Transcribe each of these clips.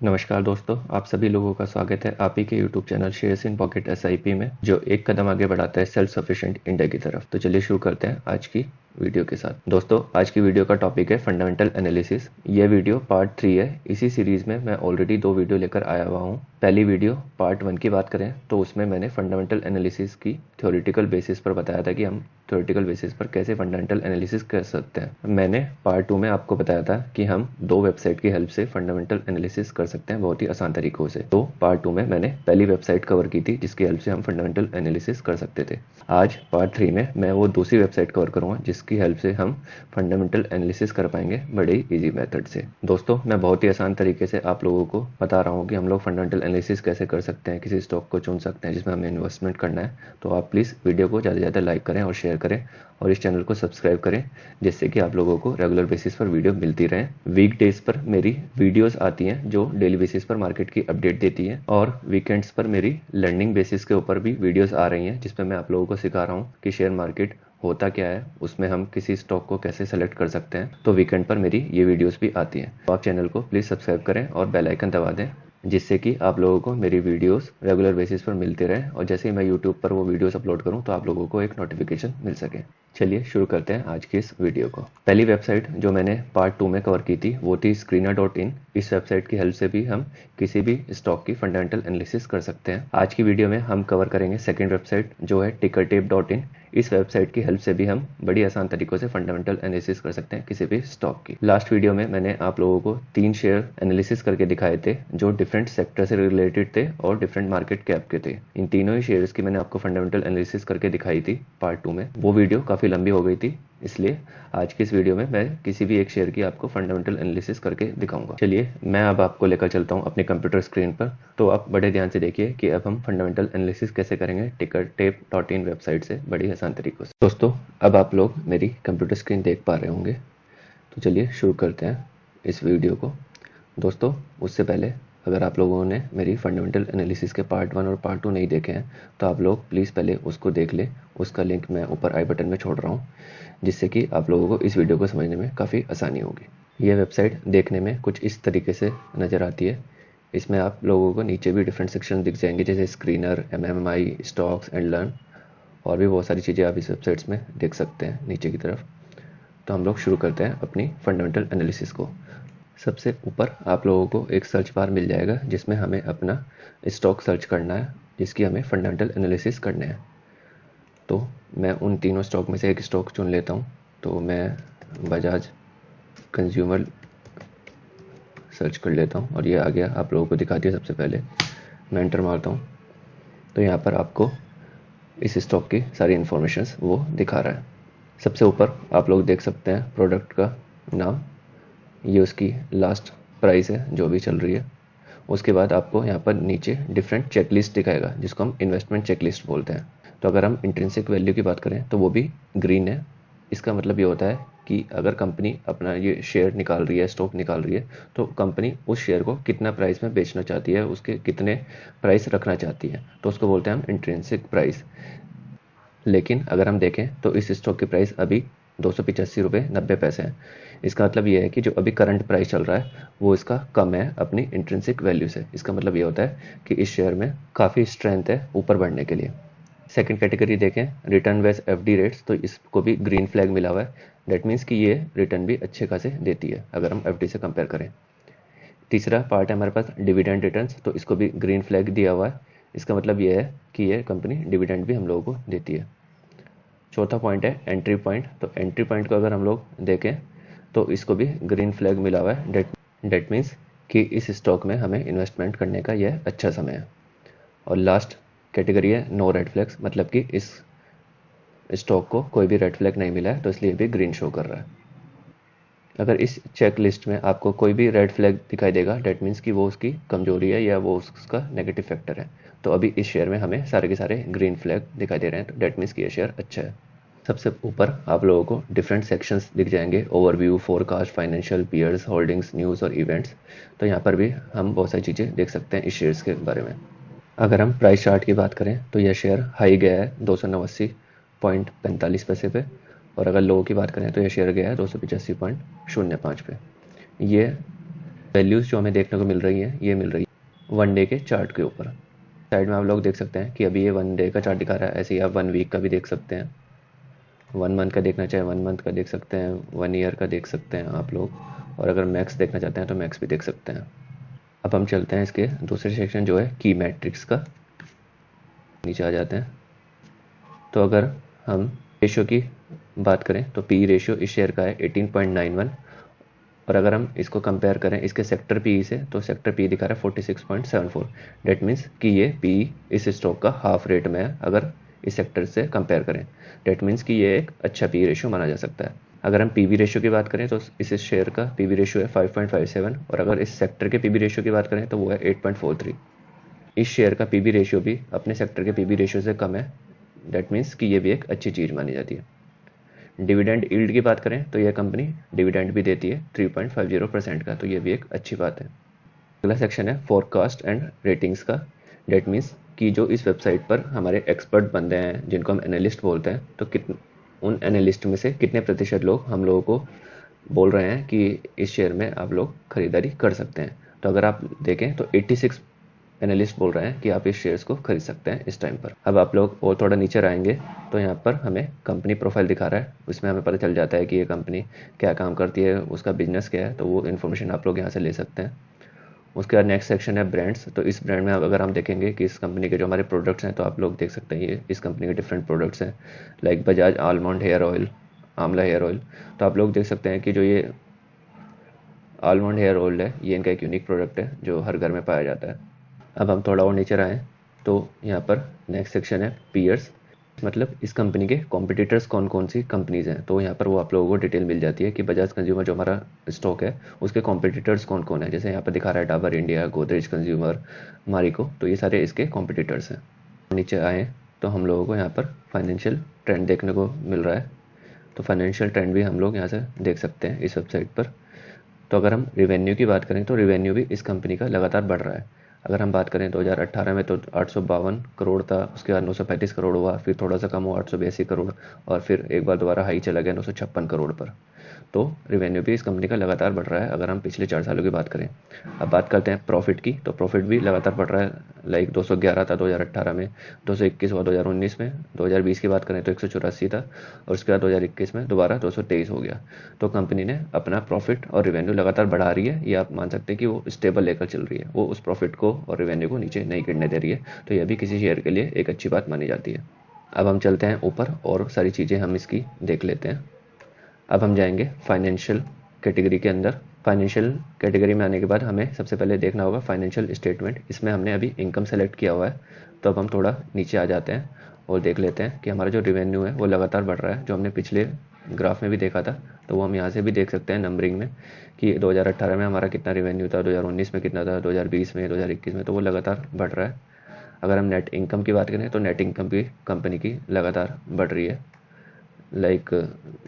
नमस्कार दोस्तों, आप सभी लोगों का स्वागत है आप ही के YouTube channel shares in pocket SIP में, जो एक कदम आगे बढ़ाता है सेल्फ सफिशिएंट इंडिया की तरफ। तो चलिए शुरू करते हैं आज की वीडियो के साथ। दोस्तों, आज की वीडियो का टॉपिक है फंडामेंटल एनालिसिस। यह वीडियो पार्ट 3 है। इसी सीरीज में मैं ऑलरेडी 2 वीडियो लेकर आया हुआ हूँ। पहली वीडियो पार्ट 1 की बात करें तो उसमें मैंने फंडामेंटल एनालिसिस की थ्योरेटिकल बेसिस पर बताया था कि हम थ्योरेटिकल बेसिस पर कैसे फंडामेंटल एनालिसिस कर सकते हैं। मैंने पार्ट 2 में आपको बताया था कि हम 2 वेबसाइट की हेल्प से फंडामेंटल एनालिसिस कर सकते हैं बहुत ही आसान तरीकों से। तो पार्ट 2 में मैंने पहली वेबसाइट कवर की थी जिसकी हेल्प से हम फंडामेंटल एनालिसिस कर सकते थे। आज पार्ट 3 में मैं वो दूसरी वेबसाइट कवर करूंगा जिसकी हेल्प से हम फंडामेंटल एनालिसिस कर पाएंगे बड़े ही ईजी मेथड से। दोस्तों, मैं बहुत ही आसान तरीके से आप लोगों को बता रहा हूँ कि हम लोग फंडामेंटल एनालिसिस कैसे कर सकते हैं, किसी स्टॉक को चुन सकते हैं जिसमें हमें इन्वेस्टमेंट करना है। तो आप प्लीज़ वीडियो को ज़्यादा से ज़्यादा लाइक करें और शेयर करें और इस चैनल को सब्सक्राइब करें, जिससे कि आप लोगों को रेगुलर बेसिस पर वीडियो मिलती रहे। वीक डेज पर मेरी वीडियोस आती हैं जो डेली बेसिस पर मार्केट की अपडेट देती हैं, और वीकेंड्स पर मेरी लर्निंग बेसिस के ऊपर भी वीडियोस आ रही हैं जिसमें मैं आप लोगों को सिखा रहा हूँ कि शेयर मार्केट होता क्या है, उसमें हम किसी स्टॉक को कैसे सेलेक्ट कर सकते हैं। तो वीकेंड पर मेरी ये वीडियोस भी आती हैं। तो आप चैनल को प्लीज़ सब्सक्राइब करें और बेल आइकन दबा दें, जिससे कि आप लोगों को मेरी वीडियोस रेगुलर बेसिस पर मिलते रहें, और जैसे ही मैं यूट्यूब पर वो वीडियोस अपलोड करूं तो आप लोगों को एक नोटिफिकेशन मिल सके। चलिए शुरू करते हैं आज की इस वीडियो को। पहली वेबसाइट जो मैंने पार्ट 2 में कवर की थी वो थी screener.in। इस वेबसाइट की हेल्प से भी हम किसी भी स्टॉक की फंडामेंटल एनालिसिस कर सकते हैं। आज की वीडियो में हम कवर करेंगे सेकेंड वेबसाइट जो है tickertape.in। इस वेबसाइट की हेल्प से भी हम बड़ी आसान तरीकों से फंडामेंटल एनालिसिस कर सकते हैं किसी भी स्टॉक की। लास्ट वीडियो में मैंने आप लोगों को 3 शेयर एनालिसिस करके दिखाए थे जो डिफरेंट सेक्टर से रिलेटेड थे और डिफरेंट मार्केट कैप के थे। इन तीनों ही शेयर्स की मैंने आपको फंडामेंटल एनालिसिस करके दिखाई थी पार्ट 2 में। वो वीडियो काफ़ी लंबी हो गई थी, इसलिए आज की इस वीडियो में मैं किसी भी एक शेयर की आपको फंडामेंटल एनालिसिस करके दिखाऊंगा। चलिए मैं अब आपको लेकर चलता हूं अपने कंप्यूटर स्क्रीन पर। तो आप बड़े ध्यान से देखिए कि अब हम फंडामेंटल एनालिसिस कैसे करेंगे tickertape.in वेबसाइट से बड़ी आसान तरीकों से। दोस्तों, अब आप लोग मेरी कंप्यूटर स्क्रीन देख पा रहे होंगे। तो चलिए शुरू करते हैं इस वीडियो को। दोस्तों, उससे पहले अगर आप लोगों ने मेरी फंडामेंटल एनालिसिस के पार्ट 1 और पार्ट 2 नहीं देखे हैं तो आप लोग प्लीज़ पहले उसको देख लें। उसका लिंक मैं ऊपर आई बटन में छोड़ रहा हूँ, जिससे कि आप लोगों को इस वीडियो को समझने में काफ़ी आसानी होगी। यह वेबसाइट देखने में कुछ इस तरीके से नज़र आती है। इसमें आप लोगों को नीचे भी डिफरेंट सेक्शन दिख जाएंगे, जैसे screener, MMI, stocks and learn, और भी बहुत सारी चीज़ें आप इस वेबसाइट्स में देख सकते हैं नीचे की तरफ। तो हम लोग शुरू करते हैं अपनी फंडामेंटल एनालिसिस को। सबसे ऊपर आप लोगों को एक सर्च बार मिल जाएगा जिसमें हमें अपना स्टॉक सर्च करना है जिसकी हमें फंडामेंटल एनालिसिस करने हैं। तो मैं उन तीनों स्टॉक में से एक स्टॉक चुन लेता हूँ। तो मैं बजाज कंज्यूमर सर्च कर लेता हूँ और ये आ गया, आप लोगों को दिखा दिया। सबसे पहले मैं एंटर मारता हूँ तो यहाँ पर आपको इस स्टॉक की सारी इन्फॉर्मेशंस वो दिखा रहा है। सबसे ऊपर आप लोग देख सकते हैं प्रोडक्ट का नाम, ये उसकी लास्ट प्राइस है जो भी चल रही है। उसके बाद आपको यहाँ पर नीचे डिफरेंट चेकलिस्ट दिखाएगा जिसको हम इन्वेस्टमेंट चेकलिस्ट बोलते हैं। तो अगर हम इंट्रिंसिक वैल्यू की बात करें तो वो भी ग्रीन है। इसका मतलब ये होता है कि अगर कंपनी अपना ये शेयर निकाल रही है, स्टॉक निकाल रही है, तो कंपनी उस शेयर को कितना प्राइस में बेचना चाहती है, उसके कितने प्राइस रखना चाहती है, तो उसको बोलते हैं हम इंट्रिंसिक प्राइस। लेकिन अगर हम देखें तो इस स्टॉक की प्राइस अभी 285 रुपये 90 पैसे है। इसका मतलब ये है कि जो अभी करंट प्राइस चल रहा है वो इसका कम है अपनी इंट्रिंसिक वैल्यू से। इसका मतलब ये होता है कि इस शेयर में काफ़ी स्ट्रेंथ है ऊपर बढ़ने के लिए। सेकंड कैटेगरी देखें, रिटर्न वेस एफडी रेट्स, तो इसको भी ग्रीन फ्लैग मिला हुआ है। डेट मीन्स कि ये रिटर्न भी अच्छे खासे देती है अगर हम एफडी से कंपेयर करें। तीसरा पार्ट है हमारे पास डिविडेंड रिटर्न्स, तो इसको भी ग्रीन फ्लैग दिया हुआ है। इसका मतलब ये है कि ये कंपनी डिविडेंड भी हम लोगों को देती है। चौथा पॉइंट है एंट्री पॉइंट, तो एंट्री पॉइंट को अगर हम लोग देखें तो इसको भी ग्रीन फ्लैग मिला हुआ है। डेट मीन्स कि इस स्टॉक में हमें इन्वेस्टमेंट करने का यह अच्छा समय है। और लास्ट कैटेगरी है नो रेड फ्लैग्स, मतलब कि इस स्टॉक को कोई भी रेड फ्लैग नहीं मिला है तो इसलिए भी ग्रीन शो कर रहा है। अगर इस चेक लिस्ट में आपको कोई भी रेड फ्लैग दिखाई देगा डेट मीन्स कि वो उसकी कमजोरी है या वो उसका नेगेटिव फैक्टर है। तो अभी इस शेयर में हमें सारे के सारे ग्रीन फ्लैग दिखाई दे रहे हैं, तो डेट मीन्स कि ये शेयर अच्छा है। सबसे ऊपर आप लोगों को डिफरेंट सेक्शंस दिख जाएंगे, overview, forecast, financial, peers, holdings, news और इवेंट्स। तो यहाँ पर भी हम बहुत सारी चीज़ें देख सकते हैं इस शेयर्स के बारे में। अगर हम प्राइस चार्ट की बात करें तो यह शेयर हाई गया है 289.45 पैसे पे, और अगर लो की बात करें तो यह शेयर गया है 285.05 पे। ये वैल्यूज़ जो हमें देखने को मिल रही हैं, ये मिल रही है 1 डे के चार्ट के ऊपर। साइड में आप लोग देख सकते हैं कि अभी ये 1 डे का चार्ट दिखा रहा है। ऐसे ही आप 1 वीक का भी देख सकते हैं, 1 मंथ का देखना चाहे 1 मंथ का देख सकते हैं, 1 ईयर का देख सकते हैं आप लोग, और अगर मैक्स देखना चाहते हैं तो मैक्स भी देख सकते हैं। अब हम चलते हैं इसके दूसरे सेक्शन जो है की मैट्रिक्स का, नीचे आ जाते हैं। तो अगर हम रेशियो की बात करें तो पी रेशियो इस शेयर का है 18.91, और अगर हम इसको कंपेयर करें इसके सेक्टर पी से तो सेक्टर पी दिखा रहा है 46.74। डेट मीन्स कि ये पी इस स्टॉक का हाफ रेट में है अगर इस सेक्टर से कंपेयर करें। डेट मीन्स कि ये एक अच्छा पी रेशियो माना जा सकता है। अगर हम पीवी रेशियो की बात करें तो इस शेयर का पीवी रेशियो है 5.57, और अगर इस सेक्टर के पीवी रेशियो की बात करें तो वो है 8.43। इस शेयर का पीवी रेशियो भी अपने सेक्टर के पीवी रेशियो से कम है। डेट मीन्स कि ये भी एक अच्छी चीज़ मानी जाती है। डिविडेंड यील्ड की बात करें तो यह कंपनी डिविडेंड भी देती है 3.50% का, तो ये भी एक अच्छी बात है। अगला सेक्शन है फोरकास्ट एंड रेटिंग्स का। डेट मीन्स कि जो इस वेबसाइट पर हमारे एक्सपर्ट बंदे हैं जिनको हम एनालिस्ट बोलते हैं, तो उन एनालिस्ट में से कितने प्रतिशत लोग हम लोगों को बोल रहे हैं कि इस शेयर में आप लोग खरीदारी कर सकते हैं। तो अगर आप देखें तो 86 एनालिस्ट बोल रहे हैं कि आप इस शेयर्स को खरीद सकते हैं इस टाइम पर। अब आप लोग और थोड़ा नीचे आएंगे तो यहाँ पर हमें कंपनी प्रोफाइल दिखा रहा है, उसमें हमें पता चल जाता है कि ये कंपनी क्या काम करती है, उसका बिजनेस क्या है, तो वो इन्फॉर्मेशन आप लोग यहाँ से ले सकते हैं। उसके बाद नेक्स्ट सेक्शन है ब्रांड्स। तो इस ब्रांड में अगर हम देखेंगे कि इस कंपनी के जो हमारे प्रोडक्ट्स हैं, तो आप लोग देख सकते हैं ये इस कंपनी के डिफरेंट प्रोडक्ट्स हैं, like Bajaj almond hair oil, amla hair oil. तो आप लोग देख सकते हैं कि जो ये आलमंड हेयर ऑयल है, ये इनका एक यूनिक प्रोडक्ट है जो हर घर में पाया जाता है। अब हम थोड़ा और नीचे आएँ तो यहाँ पर नेक्स्ट सेक्शन है पीयर्स, मतलब इस कंपनी के कॉम्पिटिटर्स कौन कौन सी कंपनीज़ हैं। तो यहाँ पर वो आप लोगों को डिटेल मिल जाती है कि बजाज कंज्यूमर जो हमारा स्टॉक है उसके कॉम्पिटिटर्स कौन कौन है। जैसे यहाँ पर दिखा रहा है डाबर इंडिया, गोदरेज कंज्यूमर, मारिको, तो ये सारे इसके कॉम्पिटिटर्स हैं। नीचे आएँ तो हम लोगों को यहाँ पर फाइनेंशियल ट्रेंड देखने को मिल रहा है। तो फाइनेंशियल ट्रेंड भी हम लोग यहाँ से देख सकते हैं इस वेबसाइट पर। तो अगर हम रिवेन्यू की बात करें तो रिवेन्यू भी इस कंपनी का लगातार बढ़ रहा है। अगर हम बात करें 2018 में तो 852 करोड़ था, उसके बाद 935 करोड़ हुआ, फिर थोड़ा सा कम हुआ 882 करोड़, और फिर एक बार दोबारा हाई चला गया 956 करोड़ पर। तो रिवेन्यू भी इस कंपनी का लगातार बढ़ रहा है अगर हम पिछले 4 सालों की बात करें। अब बात करते हैं प्रॉफिट की, तो प्रॉफिट भी लगातार बढ़ रहा है। लाइक 211 था 2018 में, 221 हुआ 2019 में, 2020 की बात करें तो 184 था, और उसके बाद 2021 में दोबारा 223 हो गया। तो कंपनी ने अपना प्रॉफिट और रिवेन्यू लगातार बढ़ा रही है। ये आप मान सकते हैं कि वो स्टेबल लेकर चल रही है, वो उस प्रॉफिट को और रिवेन्यू को नीचे नहीं गिरने दे रही है। तो यह भी किसी शेयर के लिए एक अच्छी बात मानी जाती है। अब हम चलते हैं ऊपर और सारी चीज़ें हम इसकी देख लेते हैं। अब हम जाएंगे फाइनेंशियल कैटेगरी के अंदर। फाइनेंशियल कैटेगरी में आने के बाद हमें सबसे पहले देखना होगा फाइनेंशियल स्टेटमेंट। इसमें हमने अभी इनकम सेलेक्ट किया हुआ है। तो अब हम थोड़ा नीचे आ जाते हैं और देख लेते हैं कि हमारा जो रिवेन्यू है वो लगातार बढ़ रहा है, जो हमने पिछले ग्राफ में भी देखा था। तो वो हम यहाँ से भी देख सकते हैं नंबरिंग में कि 2018 में हमारा कितना रिवेन्यू था, 2019 में कितना था, 2020 में, 2021 में, तो वो लगातार बढ़ रहा है। अगर हम नेट इनकम की बात करें तो नेट इनकम भी कंपनी की लगातार बढ़ रही है। लाइक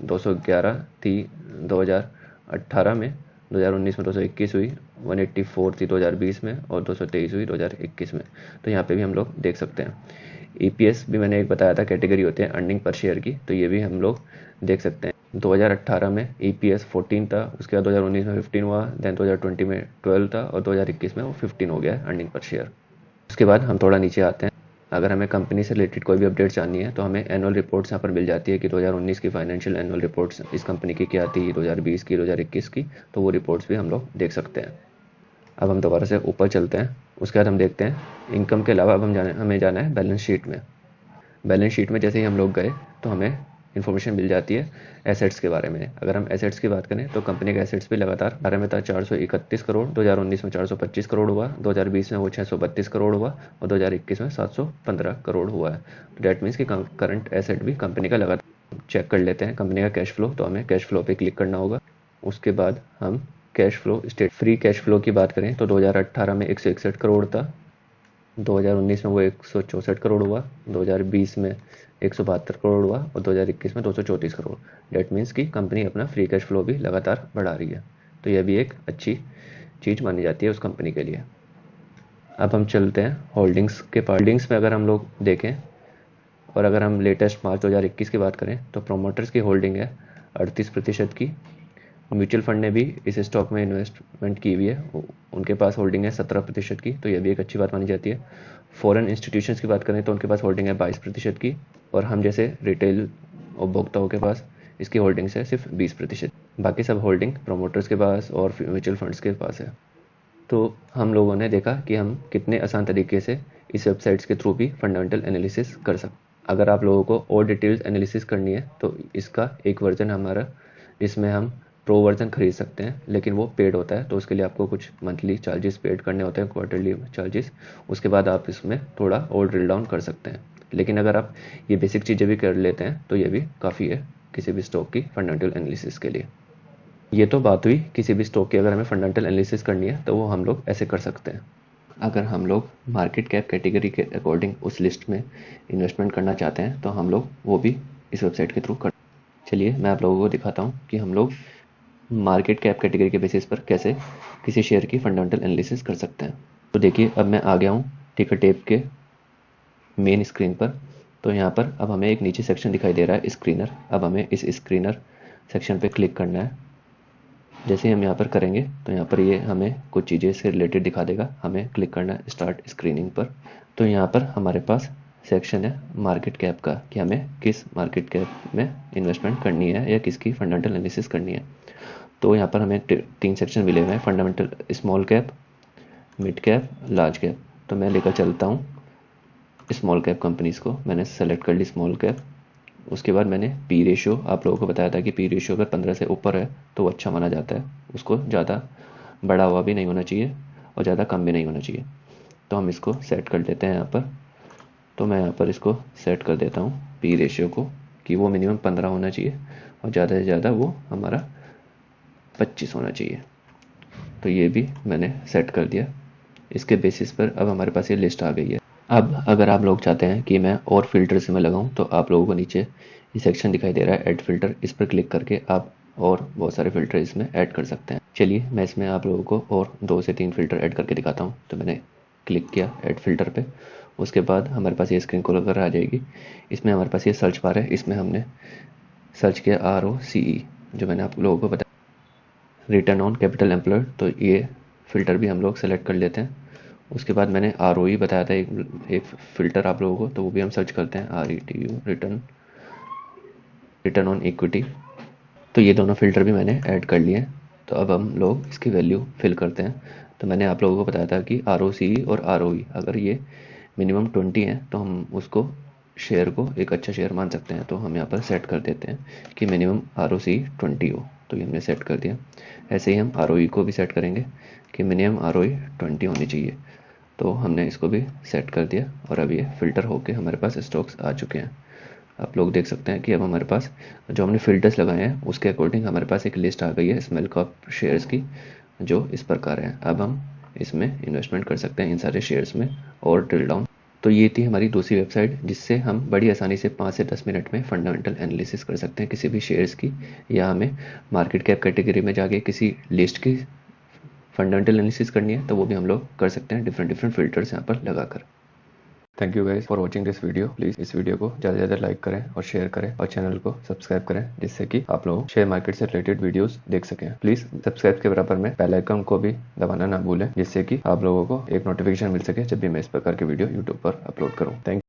211 थी 2018 में, 2019 में 221 हुई, 184 थी 2020 में, और 223 हुई 2021 में। तो यहाँ पे भी हम लोग देख सकते हैं। ईपीएस भी मैंने एक बताया था कैटेगरी होते हैं अर्निंग पर शेयर की, तो ये भी हम लोग देख सकते हैं। 2018 में ईपीएस 14 था, उसके बाद 2019 में 15 हुआ, देन 2020 में 12 था, और 2021 में वो 15 हो गया है अर्निंग पर शेयर। उसके बाद हम थोड़ा नीचे आते हैं। अगर हमें कंपनी से रिलेटेड कोई भी अपडेट जाननी है तो हमें एनुअल रिपोर्ट्स यहाँ पर मिल जाती है कि 2019 की फाइनेंशियल एनुअल रिपोर्ट्स इस कंपनी की क्या थी, 2020 की, 2021 की, तो वो रिपोर्ट्स भी हम लोग देख सकते हैं। अब हम दोबारा से ऊपर चलते हैं। उसके बाद हम देखते हैं इनकम के अलावा अब हमें जाना है बैलेंस शीट में। बैलेंस शीट में जैसे ही हम लोग गए तो हमें इन्फॉर्मेशन मिल जाती है एसेट्स के बारे में। अगर हम एसेट्स की बात करें तो कंपनी का एसेट्स भी लगातार बारे में था 431 करोड़, 2019 में 425 करोड़ हुआ, 2020 में वो 632 करोड़ हुआ, और 2021 में 715 करोड़ हुआ है। तो डैट मीन्स कि करंट एसेट भी कंपनी का लगातार। चेक कर लेते हैं कंपनी का कैश फ्लो, तो हमें कैश फ्लो पे क्लिक करना होगा। उसके बाद हम cash flow free cash flow की बात करें तो 2018 में 161 करोड़ था, 2019 में वो 164 करोड़ हुआ, 2020 में 172 करोड़ हुआ, और 2021 में 234 करोड़। डेट मीन्स कि कंपनी अपना फ्री कैश फ्लो भी लगातार बढ़ा रही है। तो यह भी एक अच्छी चीज़ मानी जाती है उस कंपनी के लिए। अब हम चलते हैं होल्डिंग्स के पार्ट। होल्डिंग्स में अगर हम लोग देखें और अगर हम लेटेस्ट मार्च 2021 की बात करें तो प्रोमोटर्स की होल्डिंग है 38% की, म्यूचुअल फंड ने भी इस स्टॉक में इन्वेस्टमेंट की हुई है, उनके पास होल्डिंग है 17% की, तो यह भी एक अच्छी बात मानी जाती है। फॉरेन इंस्टीट्यूशंस की बात करें तो उनके पास होल्डिंग है 22% की, और हम जैसे रिटेल उपभोक्ताओं के पास इसकी होल्डिंग्स है सिर्फ 20%। बाकी सब होल्डिंग प्रोमोटर्स के पास और म्यूचुअल फंड्स के पास है। तो हम लोगों ने देखा कि हम कितने आसान तरीके से इस वेबसाइट्स के थ्रू भी फंडामेंटल एनालिसिस कर सकते। अगर आप लोगों को और डिटेल्स एनालिसिस करनी है तो इसका एक वर्जन हमारा, जिसमें हम प्रो वर्जन खरीद सकते हैं, लेकिन वो पेड होता है, तो उसके लिए आपको कुछ मंथली चार्जेस पेड करने होते हैं, क्वार्टरली चार्जेस। उसके बाद आप इसमें थोड़ा और ड्रिल डाउन कर सकते हैं। लेकिन अगर आप ये बेसिक चीज़ें भी कर लेते हैं तो ये भी काफ़ी है किसी भी स्टॉक की फंडामेंटल एनालिसिस के लिए। ये तो बात हुई किसी भी स्टॉक की अगर हमें फंडामेंटल एनालिसिस करनी है तो वो हम लोग ऐसे कर सकते हैं। अगर हम लोग मार्केट कैप कैटेगरी के अकॉर्डिंग उस लिस्ट में इन्वेस्टमेंट करना चाहते हैं तो हम लोग वो भी इस वेबसाइट के थ्रू कर। चलिए मैं आप लोगों को दिखाता हूँ कि हम लोग मार्केट कैप कैटेगरी के बेसिस पर कैसे किसी शेयर की फंडामेंटल एनालिसिस कर सकते हैं। तो देखिए अब मैं आ गया हूँ टिकर टेप के मेन स्क्रीन पर। तो यहाँ पर अब हमें एक नीचे सेक्शन दिखाई दे रहा है स्क्रीनर। अब हमें इस स्क्रीनर सेक्शन पे क्लिक करना है। जैसे ही हम यहाँ पर करेंगे तो यहाँ पर ये हमें कुछ चीज़ें से रिलेटेड दिखा देगा। हमें क्लिक करना है स्टार्ट स्क्रीनिंग पर। तो यहाँ पर हमारे पास सेक्शन है मार्केट कैप का, कि हमें किस मार्केट कैप में इन्वेस्टमेंट करनी है या किसकी फंडामेंटल एनालिसिस करनी है। तो यहाँ पर हमें 3 सेक्शन मिले हुए हैं, fundamental, small cap, mid cap, large cap. तो मैं लेकर चलता हूँ स्मॉल कैप कंपनीज़ को। मैंने सेलेक्ट कर ली स्मॉल कैप। उसके बाद मैंने पी रेशियो आप लोगों को बताया था कि पी रेशियो अगर 15 से ऊपर है तो वो अच्छा माना जाता है, उसको ज़्यादा बड़ा हुआ भी नहीं होना चाहिए और ज़्यादा कम भी नहीं होना चाहिए। तो हम इसको सेट कर देते हैं यहाँ पर। तो मैं यहाँ पर इसको सेट कर देता हूँ पी रेशियो को, कि वो मिनिमम 15 होना चाहिए और ज़्यादा से ज़्यादा वो हमारा 25 होना चाहिए। तो ये भी मैंने सेट कर दिया। इसके बेसिस पर अब हमारे पास ये लिस्ट आ गई है। अब अगर आप लोग चाहते हैं कि मैं और फिल्टर से मैं लगाऊं तो आप लोगों को नीचे ये सेक्शन दिखाई दे रहा है ऐड फिल्टर, इस पर क्लिक करके आप और बहुत सारे फिल्टर इसमें ऐड कर सकते हैं। चलिए मैं इसमें आप लोगों को और 2 से 3 फिल्टर ऐड करके दिखाता हूँ। तो मैंने क्लिक किया ऐड फिल्टर पे। उसके बाद हमारे पास ये स्क्रीन खोल कर आ जाएगी। इसमें हमारे पास ये सर्च बार है, इसमें हमने सर्च किया ROCE, जो मैंने आप लोगों को बताया, रिटर्न ऑन कैपिटल एम्प्लॉयड। तो ये फ़िल्टर भी हम लोग सेलेक्ट कर लेते हैं। उसके बाद मैंने ROE बताया था एक फ़िल्टर आप लोगों को, तो वो भी हम सर्च करते हैं RETU, रिटर्न ऑन इक्विटी। तो ये दोनों फ़िल्टर भी मैंने ऐड कर लिए। तो अब हम लोग इसकी वैल्यू फिल करते हैं। तो मैंने आप लोगों को बताया था कि ROCE और ROE अगर ये मिनिमम 20 है तो हम उसको शेयर को एक अच्छा शेयर मान सकते हैं। तो हम यहाँ पर सेट कर देते हैं कि मिनिमम ROCE 20 हो। तो ये हमने सेट कर दिया। ऐसे ही हम ROE को भी सेट करेंगे कि मिनिमम ROE 20 होनी चाहिए। तो हमने इसको भी सेट कर दिया और अब ये फ़िल्टर होके हमारे पास स्टॉक्स आ चुके हैं। आप लोग देख सकते हैं कि अब हमारे पास जो हमने फ़िल्टर्स लगाए हैं उसके अकॉर्डिंग हमारे पास एक लिस्ट आ गई है स्मॉल कैप शेयर्स की, जो इस प्रकार है। अब हम इसमें इन्वेस्टमेंट कर सकते हैं इन सारे शेयर्स में और ड्रिल डाउन। तो ये थी हमारी दूसरी वेबसाइट, जिससे हम बड़ी आसानी से 5 से 10 मिनट में फंडामेंटल एनालिसिस कर सकते हैं किसी भी शेयर्स की, या हमें मार्केट कैप कैटेगरी में जाके किसी लिस्ट की फंडामेंटल एनालिसिस करनी है तो वो भी हम लोग कर सकते हैं डिफरेंट फिल्टर्स यहाँ पर लगाकर। Thank you guys for watching this video. Please इस वीडियो को ज़्यादा से ज़्यादा लाइक करें और शेयर करें और चैनल को सब्सक्राइब करें, जिससे कि आप लोग शेयर मार्केट से रिलेटेड वीडियोस देख सकें। प्लीज़ सब्सक्राइब के बराबर में बेल आइकन को भी दबाना ना भूलें, जिससे कि आप लोगों को एक नोटिफिकेशन मिल सके जब भी मैं इस प्रकार की वीडियो यूट्यूब पर अपलोड करूँ। थैंक